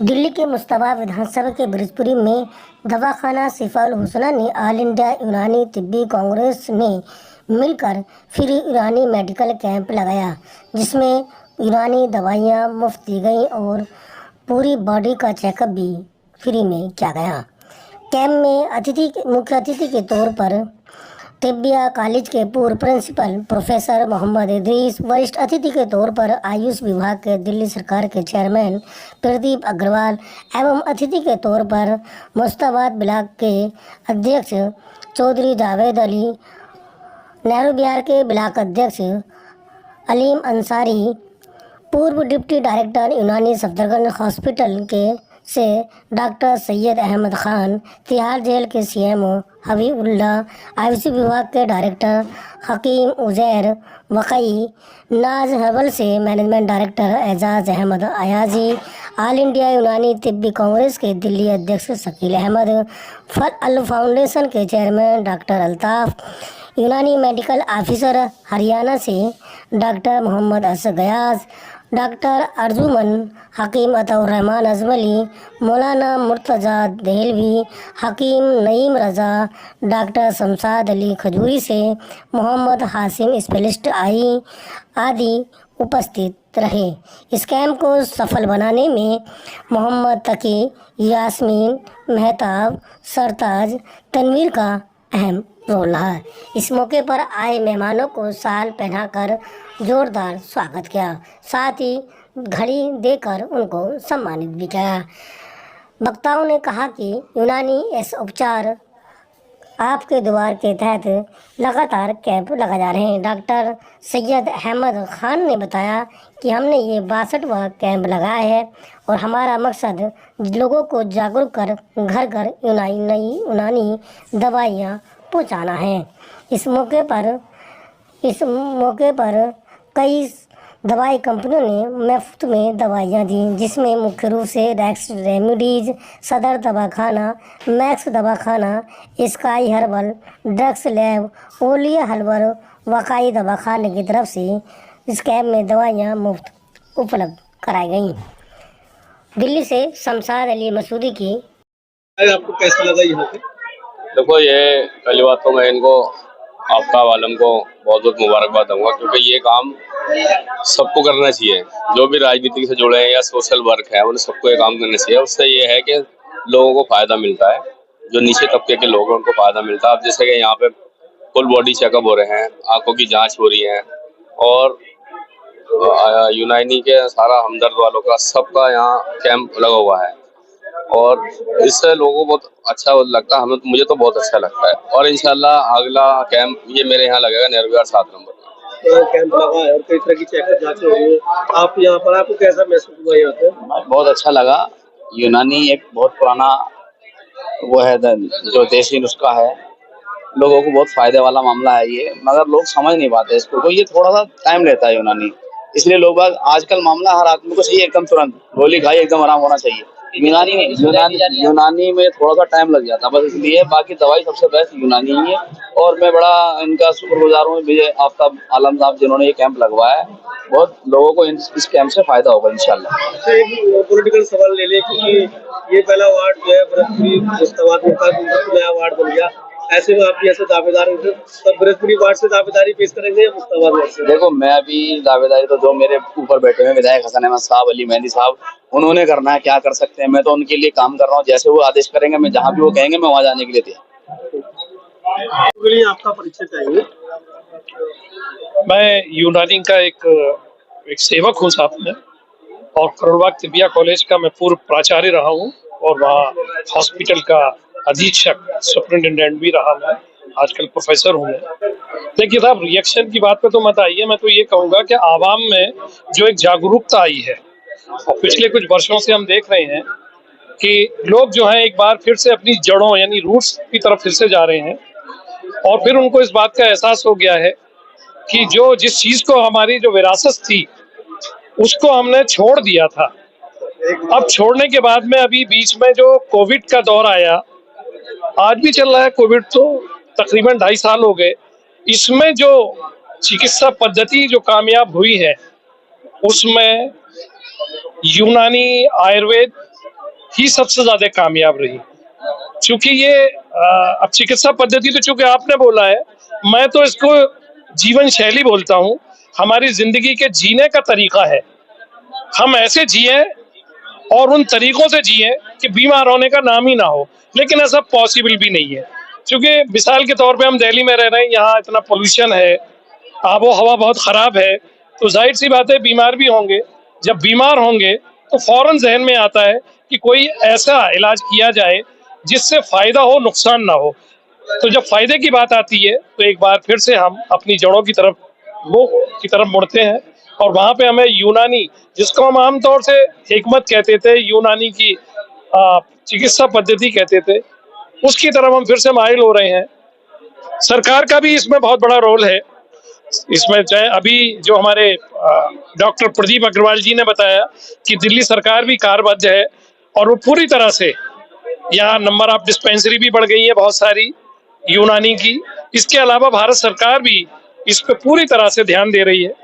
दिल्ली के मुश्ताबा विधानसभा के ब्रिजपुरी में दवाखाना शिफाउल हुसना ने ऑल इंडिया यूनानी तिब्बी कांग्रेस में मिलकर फ्री यूनानी मेडिकल कैंप लगाया, जिसमें यूनानी दवाइयां मुफ्त दी गई और पूरी बॉडी का चेकअप भी फ्री में किया गया। कैंप में मुख्य अतिथि के तौर पर तिब्बिया कॉलेज के पूर्व प्रिंसिपल प्रोफेसर मोहम्मद इदरीस, वरिष्ठ अतिथि के तौर पर आयुष विभाग के दिल्ली सरकार के चेयरमैन प्रदीप अग्रवाल एवं अतिथि के तौर पर मुश्ताबाद ब्लॉक के अध्यक्ष चौधरी जावेद अली, नेहरू बिहार के ब्लॉक अध्यक्ष अलीम अंसारी, पूर्व डिप्टी डायरेक्टर यूनानी सफदरजंग हॉस्पिटल के से डॉक्टर सैयद अहमद खान, तिहाड़ जेल के सीएमओ हबीबुल्लाह, आयुष विभाग के डायरेक्टर हकीम उजैर वकई, नाज हबल से management director Ejaz Ahmed Ayazi, all India Unani Tibbi Congress के दिल्ली अध्यक्ष शकील अहमद, फल अल फाउंडेशन के chairman doctor Altaf, Unani medical officer Haryana से doctor Mohammad Asad Ghayas, doctor Arjuman Hakim Ataur Rahman Ajmali, Maulana Murtaza Dehlvi, Hakim Naeem Raza, doctor Shamshad Ali खजूरी से मोहम्मद हासिम स्पेशलिस्ट आई आदि उपस्थित रहे। इस कैंप को सफल बनाने में मोहम्मद तकी, यास्मीन, मेहताब, सरताज, तनवीर का अहम रोल रहा। इस मौके पर आए मेहमानों को शाल पहनाकर जोरदार स्वागत किया, साथ ही घड़ी देकर उनको सम्मानित भी किया। वक्ताओं ने कहा कि यूनानी ऐसे उपचार आपके द्वार के तहत लगातार कैंप लगाए जा रहे हैं। डॉक्टर सैयद अहमद खान ने बताया कि हमने ये 62वां कैंप लगाया है और हमारा मकसद लोगों को जागरूक कर घर घर यूनानी दवाइयाँ पहुँचाना है। इस मौके पर कई दवाई कंपनियों ने मुफ्त में दवाइयाँ दी, जिसमें मुख्य रूप से रेक्स रेमेडीज, सदर दवाखाना, मैक्स दवाखाना, स्काई हर्बल, ड्रग्स लैब, ओलिया हर्बल, वकाई दवाखाने की तरफ से इस कैंप में दवाइयाँ मुफ्त उपलब्ध कराई गई। दिल्ली से शमशाद अली मसूदी की। आपको कैसा लगा यहाँ पे? देखो, ये पहली बात तो मैं इनको आफ्ताब आलम को बहुत बहुत मुबारकबाद दूंगा, क्योंकि ये काम सबको करना चाहिए। जो भी राजनीति से जुड़े हैं या सोशल वर्क है, उन्हें सबको ये काम करना चाहिए। उससे ये है कि लोगों को फायदा मिलता है, जो नीचे तबके के लोग हैं उनको फायदा मिलता है। अब जैसे कि यहाँ पे फुल बॉडी चेकअप हो रहे हैं, आंखों की जांच हो रही है और यूनानी के सारा हमदर्द वालों का सबका यहाँ कैंप लगा हुआ है और इससे लोगों को बहुत अच्छा लगता है। मुझे तो बहुत अच्छा लगता है और इंशाल्लाह अगला कैंप ये मेरे यहाँ लगेगा नेहरू बिहार 7 नंबर में। कैंप लगा है और कई तरह की चेकअप जांच हो रही है। आप यहाँ पर आपको कैसा महसूस हुआ यहाँ पे? बहुत अच्छा लगा। यूनानी एक बहुत पुराना वो है, जो देसी नुस्खा है, लोगों को बहुत फायदे वाला मामला है ये, मगर लोग समझ नहीं पाते इसको, तो ये थोड़ा सा टाइम लेता है यूनानी। इसलिए लोग आजकल मामला हर आदमी को चाहिए एकदम तुरंत, गोली खाई एकदम आराम होना चाहिए। यूनानी में थोड़ा सा टाइम लग जाता है बस, इसलिए। बाकी दवाई सबसे बेस्ट यूनानी ही है और मैं बड़ा इनका शुक्रगुजार हूँ विजय आफ्ताब आलम साहब, जिन्होंने ये कैंप लगवाया है। बहुत लोगों को इस कैंप से फायदा होगा इंशाल्लाह। एक पॉलिटिकल सवाल ले ले, क्योंकि ये पहला वार्ड जो है ब्रजपुरी मुश्ताबाद में नया वार्ड बन गया, ऐसे में आप ऐसे दावेदार तब ब्रजपुरी वार्ड से दावेदारी पेश करेंगे या मुश्ताबाद वार्ड से? देखो, मैं अभी दावेदारी तो जो मेरे ऊपर बैठे हुए विधायक हसन अहमद साहब, अली मेहंदी साहब, उन्होंने करना है। क्या कर सकते हैं, मैं तो उनके लिए काम कर रहा हूँ। जैसे वो आदेश करेंगे, मैं जहाँ भी वो कहेंगे मैं वहाँ जाने के लिए तैयार। आपका परिचय चाहिए। मैं यूनानी का एक सेवक हूँ साहब में, और करोड़बाग तिब्बिया कॉलेज का मैं पूर्व प्राचार्य रहा हूँ और वहाँ हॉस्पिटल का अधीक्षक सुपरिटेंडेंट भी रहा मैं। आजकल प्रोफेसर हूँ मैं। देखिए साहब, रिएक्शन की बात पे तो मत आइए। मैं तो ये कहूँगा कि आवाम में जो एक जागरूकता आई है, और पिछले कुछ वर्षों से हम देख रहे हैं कि लोग जो हैं एक बार फिर से अपनी जड़ों यानी रूट्स की तरफ फिर से जा रहे हैं, और फिर उनको इस बात का एहसास हो गया है कि जिस चीज को हमारी जो विरासत थी उसको हमने छोड़ दिया था। अब छोड़ने के बाद में अभी बीच में जो कोविड का दौर आया, आज भी चल रहा है कोविड, तो तकरीबन 2.5 साल हो गए। इसमें जो चिकित्सा पद्धति जो कामयाब हुई है, उसमें यूनानी, आयुर्वेद ही सबसे ज्यादा कामयाब रही। क्योंकि ये अब चिकित्सा पद्धति तो चूंकि आपने बोला है, मैं तो इसको जीवन शैली बोलता हूँ, हमारी जिंदगी के जीने का तरीका है। हम ऐसे जिए और उन तरीकों से जिए कि बीमार होने का नाम ही ना हो, लेकिन ऐसा पॉसिबल भी नहीं है। क्योंकि मिसाल के तौर पे हम दिल्ली में रह रहे हैं, यहाँ इतना पोल्यूशन है, आबो हवा बहुत खराब है, तो जाहिर सी बात है बीमार भी होंगे। जब बीमार होंगे तो फौरन जहन में आता है कि कोई ऐसा इलाज किया जाए जिससे फायदा हो, नुकसान ना हो। तो जब फायदे की बात आती है तो एक बार फिर से हम अपनी जड़ों की तरफ मुड़ते हैं, और वहां पे हमें यूनानी, जिसको हम आमतौर से हिकमत कहते थे, यूनानी की चिकित्सा पद्धति कहते थे, उसकी तरफ हम फिर से माइल हो रहे हैं। सरकार का भी इसमें बहुत बड़ा रोल है। इसमें चाहे अभी जो हमारे डॉक्टर प्रदीप अग्रवाल जी ने बताया कि दिल्ली सरकार भी कारबद्ध है, और वो पूरी तरह से, यहाँ नंबर ऑफ डिस्पेंसरी भी बढ़ गई है बहुत सारी यूनानी की। इसके अलावा भारत सरकार भी इस पे पूरी तरह से ध्यान दे रही है।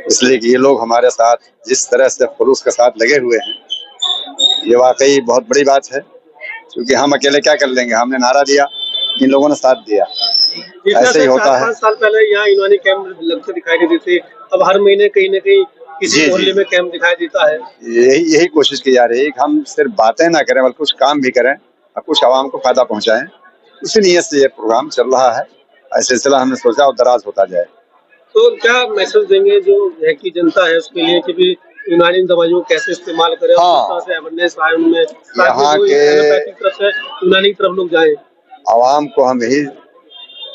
इसलिए कि ये लोग हमारे साथ जिस तरह से खुलूस के साथ लगे हुए हैं, ये वाकई बहुत बड़ी बात है। क्योंकि हम अकेले क्या कर लेंगे, हमने नारा दिया, इन लोगों ने साथ दिया, ऐसे ही होता है। 4-5 साल पहले यहाँ यूनानी कैंप लगते दिखाई देते थे, अब हर महीने कहीं न कहीं किसी मोहल्ले में कैंप दिखाई देता है। यही कोशिश की जा रही है कि हम सिर्फ बातें ना करें बल्कि कुछ काम भी करें और कुछ आवाम को फायदा पहुंचाएं। इसी नीयत से ये प्रोग्राम चल रहा है। ऐसे सिलसिला हमने सोचा और दराज होता जाए। तो क्या मैसेज देंगे जो यहाँ की जनता है उसके लिए कि भी यूनानी दवाइयों को कैसे इस्तेमाल करें, हाँ, और किस तरह से अवेयरनेस आए उनमें, यहाँ के एलोपैथिक तरफ से यूनानी की तरफ लोग जाएं। आवाम को हम यही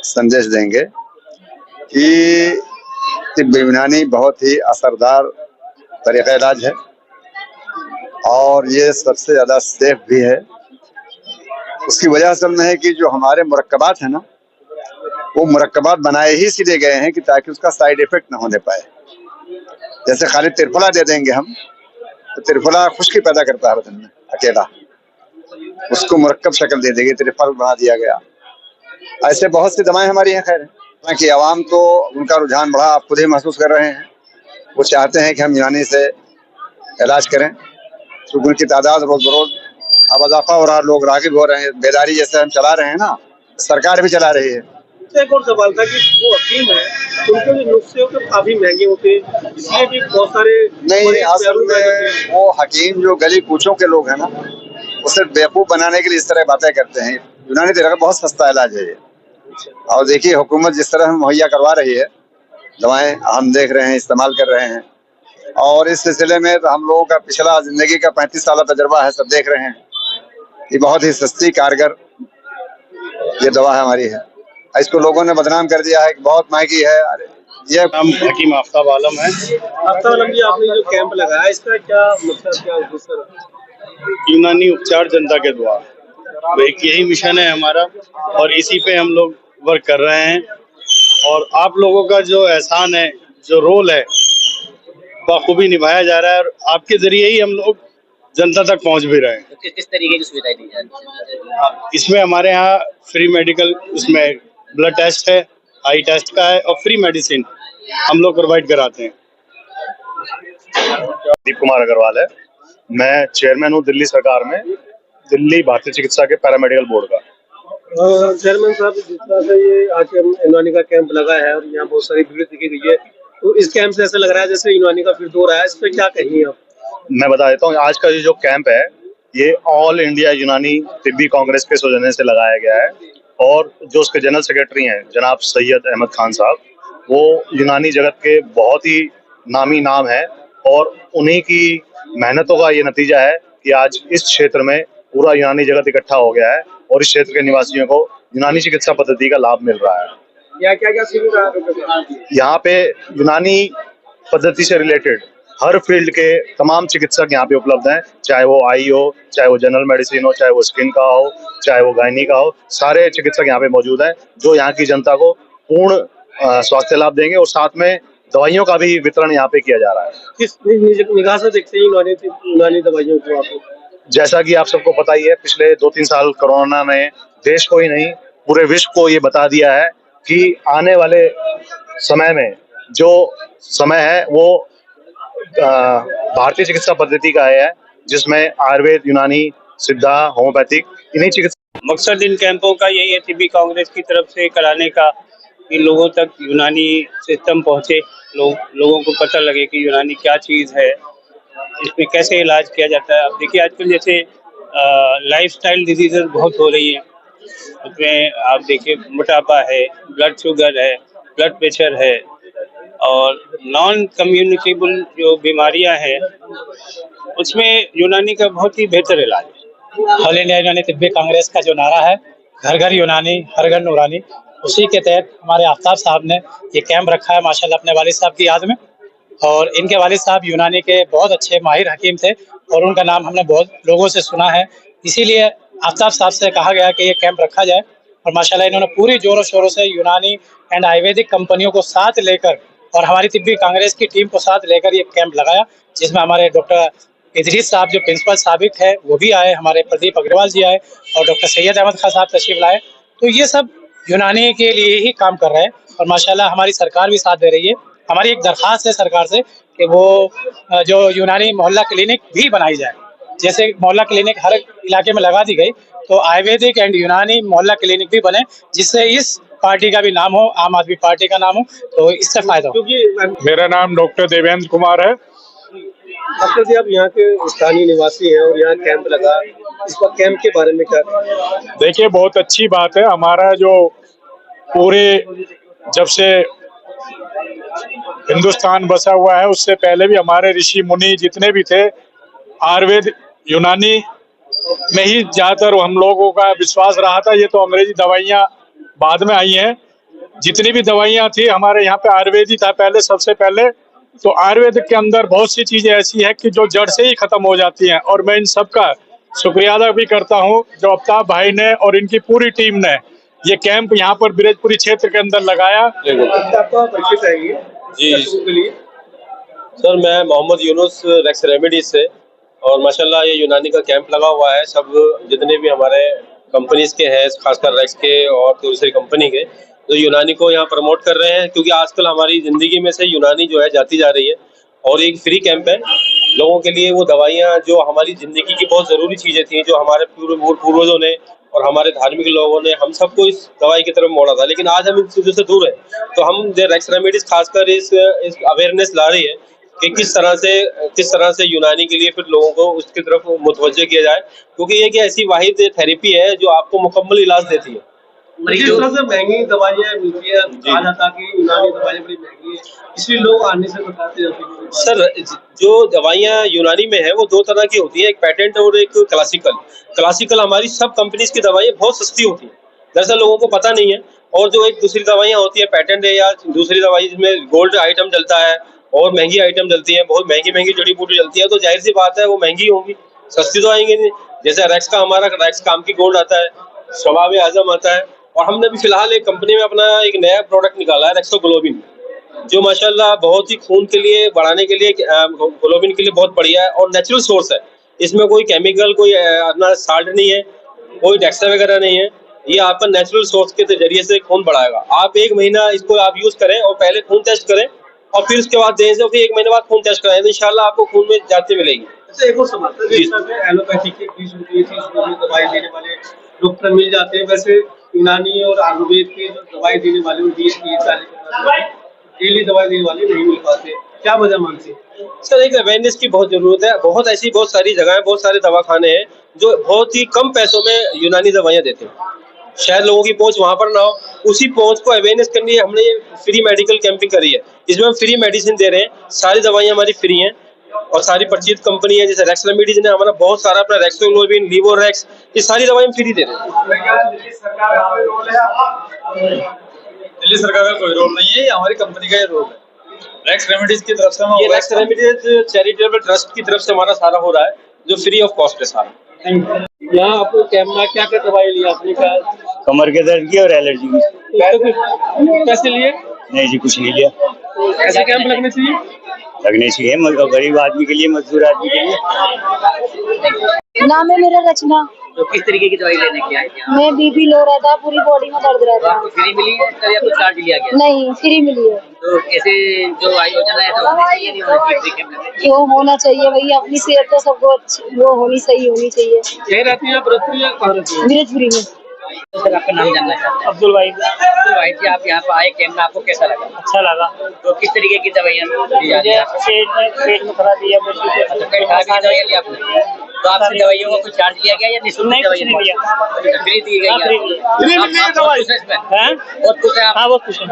संदेश देंगे कि तिब्बी यूनानी बहुत ही असरदार तरीका इलाज है और ये सबसे ज्यादा सेफ भी है। उसकी वजह असल में है कि जो हमारे मुरक्कबात है ना, वो मुरक्कबात बनाए ही इसीलिए गए हैं कि ताकि उसका साइड इफेक्ट ना होने पाए। जैसे खाली त्रिफला दे देंगे हम, तो त्रिफला खुश्की पैदा करता है बदन में अकेला, उसको मुरक्कब शक्ल दे देगी, त्रिफल बना दिया गया। ऐसे बहुत सी दवाएं हमारी यहाँ खैर है कि आवाम तो उनका रुझान बढ़ा, आप खुद ही महसूस कर रहे हैं। वो चाहते हैं कि हम यूनानी से इलाज करें, क्योंकि उनकी तादाद रोज बरोज अब इजाफा हो रहा है, लोग रागिब हो रहे हैं। बेदारी जैसे हम चला रहे हैं ना, सरकार भी चला रही है। एक और सवाल था कि जो हकीम है उनके जो नुस्खे होते हैं काफी महंगे होते हैं, इसलिए भी बहुत सारे नहीं, असल में वो हकीम जो गली कूचों के लोग हैं ना, वो सिर्फ बेवकूफ बनाने के लिए इस तरह बातें करते हैं। यूनानी तरीका बहुत सस्ता इलाज है ये। और देखिए हुकूमत जिस तरह हम मुहैया करवा रही है दवाएं, हम देख रहे हैं, इस्तेमाल कर रहे हैं। और इस सिलसिले में तो हम लोगों का पिछला जिंदगी का 35 साल तजुर्बा है, सब देख रहे हैं। ये बहुत ही सस्ती कारगर ये दवा है हमारी है। इसको लोगों ने बदनाम कर दिया है कि बहुत महंगी है। अरे ये नाम हकीम आफ्ताब आलम है। आफ्ताब आलम जी, आपने जो कैंप लगाया इसका क्या मतलब, क्या उद्देश्य? यूनानी उपचार जनता के द्वार, तो एक यही मिशन है हमारा और इसी पे हम लोग वर्क कर रहे हैं। और आप लोगों का जो एहसान है, जो रोल है, बखूबी निभाया जा रहा है और आपके जरिए ही हम लोग जनता तक पहुंच भी रहे हैं। तो किस तरीके की सुविधाएं दी जाती है? इसमें हमारे यहाँ फ्री मेडिकल, इसमें ब्लड टेस्ट है, आई टेस्ट का है और फ्री मेडिसिन हम लोग प्रोवाइड कराते हैं। दीप कुमार अग्रवाल है, मैं चेयरमैन हूँ दिल्ली सरकार में, दिल्ली भारतीय चिकित्सा के पैरामेडिकल बोर्ड का। चेयरमैन साहब, जिस तरह से ये आज यूनानी का कैंप लगा है और यहाँ बहुत सारी भीड़ दिखी गई है, तो इस कैंप से ऐसा लग रहा है जैसे यूनानी का फिर दौर आया, इस पर क्या कहेंगे आप? मैं बता देता हूँ, आज का ये जो कैंप है ये all India Unani Tibbi Congress के सौजन्य से लगाया गया है। और जो उसके जनरल सेक्रेटरी हैं जनाब सैयद अहमद खान साहब, वो यूनानी जगत के बहुत ही नामी नाम है और उन्हीं की मेहनतों का ये नतीजा है कि आज इस क्षेत्र में पूरा यूनानी जगत इकट्ठा हो गया है और इस क्षेत्र के निवासियों को यूनानी चिकित्सा पद्धति का लाभ मिल रहा है। क्या क्या सुविधा यहाँ पे यूनानी पद्धति से रिलेटेड हर फील्ड के तमाम चिकित्सक यहाँ पे उपलब्ध हैं, चाहे वो आई हो, चाहे वो जनरल मेडिसिन हो, चाहे वो स्किन का हो, चाहे वो गायनी का हो। सारे चिकित्सक यहाँ पे मौजूद हैं जो यहाँ की जनता को पूर्ण स्वास्थ्य लाभ देंगे और साथ में दवाइयों का भी वितरण यहाँ पे किया जा रहा है। किस निगाह से देखते हैं यूनानी दवाइयों को आप? जैसा कि आप सबको पता ही है, पिछले 2-3 साल कोरोना ने देश को ही नहीं पूरे विश्व को ये बता दिया है कि आने वाले समय में जो समय है वो भारतीय चिकित्सा पद्धति का है जिसमें आयुर्वेद, यूनानी, सिद्धा, होम्योपैथिक इन्हीं चिकित्सा। मकसद इन कैंपों का यही है तिब्बी कांग्रेस की तरफ से कराने का कि लोगों तक यूनानी सिस्टम पहुंचे, लोगों को पता लगे कि यूनानी क्या चीज़ है, इसमें कैसे इलाज किया जाता है। अब देखिए आजकल जैसे लाइफस्टाइल डिजीजेस बहुत हो रही हैं, उसमें आप देखिए मोटापा है, ब्लड शुगर है, ब्लड प्रेशर है और नॉन कम्युनिकेबल जो बीमारियां हैं उसमें यूनानी का बहुत ही बेहतर इलाज है। ऑल इंडिया यूनानी तिब्बी कांग्रेस का जो नारा है घर घर यूनानी हर घर नूरानी, उसी के तहत हमारे आफ्ताब साहब ने ये कैंप रखा है माशाल्लाह अपने वालिद साहब की याद में। और इनके वालिद साहब यूनानी के बहुत अच्छे माहिर हकीम थे और उनका नाम हमने बहुत लोगों से सुना है, इसीलिए आफ्ताब साहब से कहा गया कि ये कैंप रखा जाए। और माशाल्लाह इन्होंने पूरी जोरों शोरों से यूनानी एंड आयुर्वेदिक कंपनियों को साथ लेकर और हमारी तिब्बी कांग्रेस की टीम को साथ लेकर ये कैंप लगाया, जिसमें हमारे डॉक्टर इदरीस साहब जो प्रिंसिपल साबिक है वो भी आए, हमारे प्रदीप अग्रवाल जी आए और डॉक्टर सैयद अहमद खान साहब तशरीफ लाए। तो ये सब यूनानी के लिए ही काम कर रहे हैं और माशाल्लाह हमारी सरकार भी साथ दे रही है। हमारी एक दरख्वास्त है सरकार से कि वो जो यूनानी मोहल्ला क्लिनिक भी बनाई जाए, जैसे मोहल्ला क्लिनिक हर इलाके में लगा दी गई, तो आयुर्वेदिक एंड यूनानी मोहल्ला क्लिनिक भी बने, जिससे इस पार्टी का भी नाम हो, आम आदमी पार्टी का नाम हो, तो इससे फायदा हो। मेरा नाम डॉक्टर देवेंद्र कुमार है। डॉक्टर जी, आप यहाँ के स्थानीय निवासी हैं और यहाँ कैंप लगा, इस पर कैंप के बारे में क्या कहें? देखिए बहुत अच्छी बात है, हमारा जो पूरे जब से हिंदुस्तान बसा हुआ है उससे पहले भी हमारे ऋषि मुनि जितने भी थे आयुर्वेद यूनानी में ही ज्यादातर हम लोगों का विश्वास रहा था। ये तो अंग्रेजी दवाइयाँ बाद में आई हैं, जितनी भी दवाइयाँ थी हमारे यहाँ पे आयुर्वेद ही था पहले, सबसे पहले। तो आयुर्वेद के अंदर बहुत सी चीजें ऐसी है कि जो जड़ से ही खत्म हो जाती हैं और मैं इन सब का शुक्रिया अदा भी करता हूँ जो आफ्ताब भाई ने और इनकी पूरी टीम ने ये कैंप यहाँ पर ब्रजपुरी क्षेत्र के अंदर लगाया। आपका परिचय चाहिए जी के लिए। सर, मैं मोहम्मद यूनुस रेक्स रेमेडीज से, और माशाल्लाह ये यूनानी का कैंप लगा हुआ है। सब जितने भी हमारे कंपनीज के हैं, खासकर रेक्स के और दूसरी कंपनी के, तो यूनानी को यहाँ प्रमोट कर रहे हैं, क्योंकि आजकल हमारी ज़िंदगी में से यूनानी जो है जाती जा रही है। और एक फ्री कैंप है लोगों के लिए, वो दवाइयाँ जो हमारी ज़िंदगी की बहुत ज़रूरी चीज़ें थी, जो हमारे पूर्वजों ने और हमारे धार्मिक लोगों ने हम सबको इस दवाई की तरफ मोड़ा था, लेकिन आज हम इन चीज़ों से दूर हैं। तो हम रेक्स रेमेडीज खासकर इस अवेयरनेस ला रही है कि किस तरह से यूनानी के लिए फिर लोगों को उसकी तरफ मुतवज्जह किया जाए, क्योंकि ये ऐसी वाहिद थेरेपी है जो आपको मुकम्मल इलाज देती है। जिस तरह से महंगी दवाइयाँ मिलती है, कहा जाता है कि यूनानी दवाइयाँ बड़ी महंगी है, इसलिए लोग आने से बताते हैं। सर, जो दवाइयाँ यूनानी में है वो दो तरह की होती है, एक पेटेंट और एक क्लासिकल हमारी सब कंपनीज की दवाइयाँ बहुत सस्ती होती है, दरअसल लोगों को पता नहीं है। और जो एक दूसरी दवाइयाँ होती है पेटेंट है या दूसरी दवाई जिसमें गोल्ड आइटम डलता है और महंगी आइटम डलती है, बहुत महंगी जड़ी बूटी डलती है, तो जाहिर सी बात है वो महंगी होंगी, सस्ती तो आएंगी नहीं। जैसे रेक्स का हमारा रेक्स काम की गोल्ड आता है, शबाब आजम आता है, और हमने भी फिलहाल एक कंपनी में अपना एक नया प्रोडक्ट निकाला है रेक्सोग्लोबिन, जो माशाल्लाह बहुत ही खून के लिए बढ़ाने के लिए, ग्लोबिन के लिए बहुत बढ़िया है और नेचुरल सोर्स है। इसमें कोई केमिकल, कोई अपना साल्ट नहीं है, कोई डेक्सा वगैरह नहीं है, ये आपका नेचुरल सोर्स के जरिए से खून बढ़ाएगा। आप 1 महीना इसको आप यूज करें और पहले खून टेस्ट करें और फिर उसके बाद दें से फिर 1 महीने बाद खून टेस्ट कराएं, तो इंशाल्लाह आपको खून में जाते मिलेगी। एक और सवाल था, जिस तरह से एलोपैथी के 20 रुपये 30 रुपये में दवाई देने वाले डॉक्टर मिल जाते हैं, वैसे यूनानी और आयुर्वेद की जो दवाई देने वाले 20-40 डेली दवाई देने वाले नहीं मिल पाते, क्या वजह मानते हैं? सर, एक अवेयरनेस की बहुत जरूरत है। बहुत सारी जगह, बहुत सारे दवाखाने हैं जो बहुत ही कम पैसों में यूनानी दवाइयाँ देते हैं, शायद लोगों की पहुंच वहां पर ना हो। उसी पहुंच को अवेयरनेस करने के लिए हमने ये फ्री मेडिकल कैंपिंग करी है, इसमें हम फ्री मेडिसिन दे रहे हैं, सारी दवाइयाँ हमारी फ्री हैं और सारी परिचित कंपनी है, जैसे रेक्स रेमेडीज ने हमारा बहुत सारा अपना रेक्सोग्लोबिन, लिवोरेक्स, ये सारी दवाई हम फ्री दे रहे हैं। दिल्ली सरकार का कोई रोल है? दिल्ली सरकार का कोई रोल नहीं है, ये हमारी कंपनी का ही रोल है। रेक्स रेमेडीज की तरफ से ये रेक्स रेमेडीज चैरिटेबल ट्रस्ट की तरफ से हमारा सारा हो रहा है, जो फ्री ऑफ कॉस्ट है सारा। यहाँ आपको कैंप में क्या क्या दवाई लिया आपने? कमर के दर्द की और एलर्जी की। कैसे लिए? नहीं जी, कुछ नहीं लिया। ऐसे कैंप लगने चाहिए गरीब आदमी के लिए, मजदूर आदमी के लिए। नाम है मेरा रचना। तो किस तरीके की दवाई लेने की आई थी आप? मैं बीपी लो रहता, पूरी बॉडी में दर्द तो रहता। आपको फ्री मिली है तब या कुछ चार्ज लिया गया? नहीं, फ्री मिली है। तो ऐसे जो योजना है तो होनी चाहिए नहीं होनी चाहिए? फ्री कैंप में क्यों होना चाहिए भैया, अपनी सेहत तो सबको वो होनी सही होनी चाहिए। कह रहती है बृहस्पति या कहाँ रहती है? ब्रिजपुरी में। तो सर आपका नाम जानना चाहते हैं? अब्दुल भाई। तो भाई जी आप यहाँ पर आए कैंप में, आपको कैसा लगा? अच्छा लगा। तो किस तरीके की दवाइयाँ दी जा रही है आपको? पेट में खराबी है, अच्छा, पेट खराब की दवाइयाँ ली आपने? तो आपसे दवाइयों को कुछ चार्ज लिया गया या निःशुल्क दवाइयाँ फ्री दी गई? फ्री बहुत खुश है इसमें? बहुत खुश है आप? बहुत खुश है।